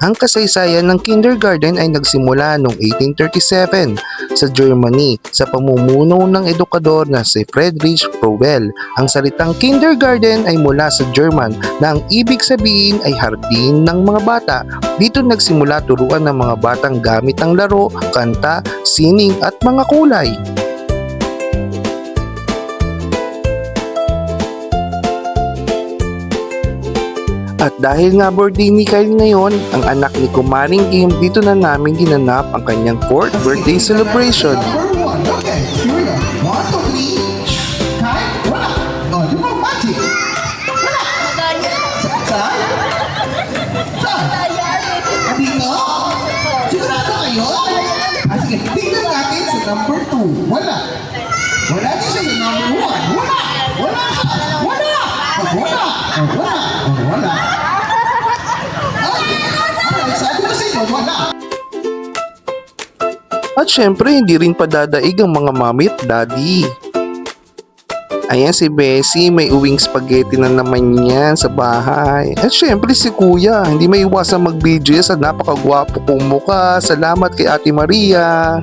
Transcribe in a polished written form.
Ang kasaysayan ng kindergarten ay nagsimula noong 1837 sa Germany sa pamumuno ng edukador na si Friedrich Froebel. Ang salitang kindergarten ay mula sa German na ang ibig sabihin ay hardin ng mga bata. Dito nagsimula turuan ng mga batang gamit ang laro, kanta, sining at mga kulay. At dahil nga birthday ni Kyle ngayon, ang anak ni Kumaring Kim, dito na namin ginanap ang kanyang 4th birthday celebration. Number one. Okay, here we go. 1, 2, 3. Kyle, wala. Oh, di ba magic? Wala. Saan? Saan? Dito? Sigurado kayo? Sige, tingnan natin sa number 2. Wala. Wala din sa number 1. Wala. Wala. Wala. Wala. Wala. Wala. Sabi ko sa inyo, wala. At syempre, hindi rin padadaig ang mga mommy at daddy. Ayan si Bessie, may uwing spaghetti na naman yan sa bahay. At syempre si Kuya, hindi may iwasang mag-video sa napakagwapo kong mukha. Salamat kay Ate Maria.